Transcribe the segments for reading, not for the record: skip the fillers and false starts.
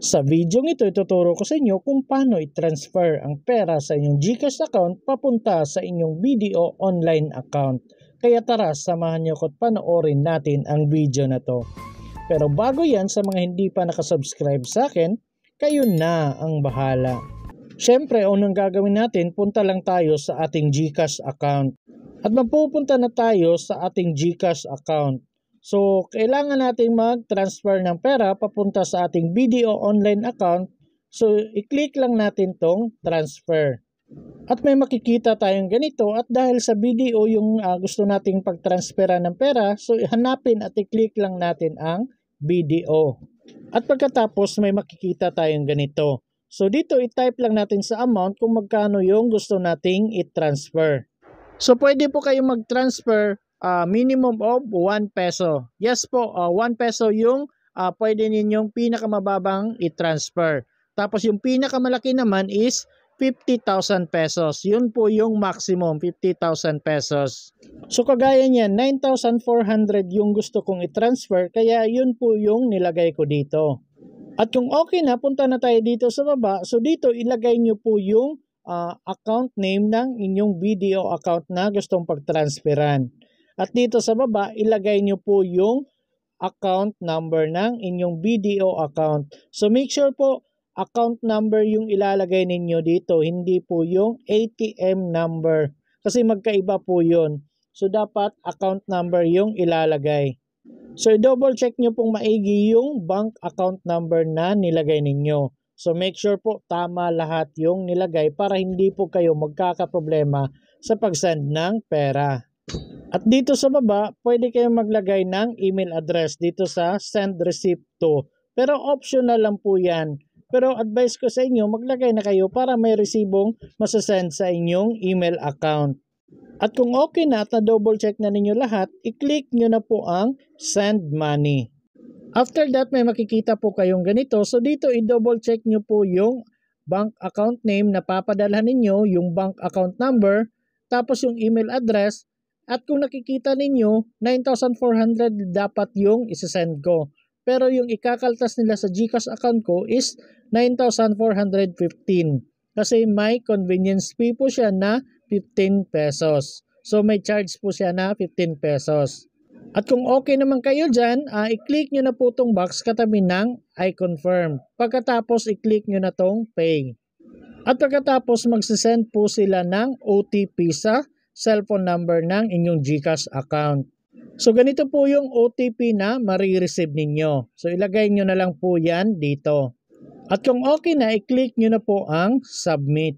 Sa video ito, ituturo ko sa inyo kung paano i-transfer ang pera sa inyong GCash account papunta sa inyong BDO online account. Kaya tara, samahan niyo ko at panoorin natin ang video na to. Pero bago yan, sa mga hindi pa nakasubscribe sa akin, kayo na ang bahala. Siyempre, unang gagawin natin, punta lang tayo sa ating GCash account. At mapupunta na tayo sa ating GCash account. So, kailangan nating mag-transfer ng pera papunta sa ating BDO online account. So, i-click lang natin tong transfer. At may makikita tayong ganito at dahil sa BDO yung gusto nating pag-transferan ng pera, so hanapin at i-click lang natin ang BDO. At pagkatapos may makikita tayong ganito. So, dito i-type lang natin sa amount kung magkano yung gusto nating i-transfer. So, pwede po kayong mag-transfer minimum of 1 peso. Yes po, 1 peso yung pwede ninyong pinakamababang i-transfer. Tapos yung pinakamalaki naman is 50,000 pesos. Yun po yung maximum, 50,000 pesos. So kagaya niyan, 9,400 yung gusto kong i-transfer, kaya yun po yung nilagay ko dito. At kung okay na, punta na tayo dito sa baba. So dito ilagay nyo po yung account name ng inyong BDO account na gustong pag-transferan. At dito sa baba, ilagay nyo po yung account number ng inyong BDO account. So make sure po, account number yung ilalagay ninyo dito, hindi po yung ATM number. Kasi magkaiba po yun. So dapat account number yung ilalagay. So double check nyo pong maigi yung bank account number na nilagay ninyo. So make sure po tama lahat yung nilagay para hindi po kayo magkakaproblema sa pag-send ng pera. At dito sa baba, pwede kayong maglagay ng email address dito sa send receipt to. Pero optional lang po yan. Pero advice ko sa inyo, maglagay na kayo para may resibong masasend sa inyong email account. At kung okay na at na-double check na ninyo lahat, i-click nyo na po ang send money. After that, may makikita po kayong ganito. So dito, i-double check nyo po yung bank account name na papadalhan ninyo, yung bank account number, tapos yung email address. At kung nakikita ninyo, 9,400 dapat yung isasend ko. Pero yung ikakaltas nila sa GCash account ko is 9,415. Kasi may convenience fee po siya na 15 pesos. So may charge po siya na 15 pesos. At kung okay naman kayo dyan, i-click nyo na po itong box katabi ng I confirm. Pagkatapos i-click nyo na itong pay. At pagkatapos magsisend po sila ng OTP sa cellphone number ng inyong GCash account. So ganito po yung OTP na marireceive ninyo. So ilagay nyo na lang po yan dito. At kung okay na, i-click nyo na po ang submit.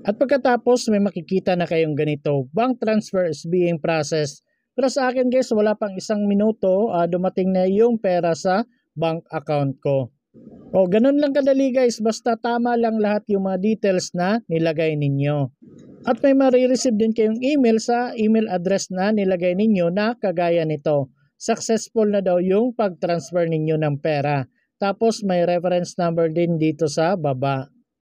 At pagkatapos may makikita na kayong ganito, bank transfer is being processed. Pero sa akin guys, wala pang 1 minuto, dumating na yung pera sa bank account ko. O ganun lang kadali guys, basta tama lang lahat yung mga details na nilagay ninyo. At may marireceive din kayong email sa email address na nilagay ninyo na kagaya nito. Successful na daw yung pag-transfer ninyo ng pera. Tapos may reference number din dito sa baba.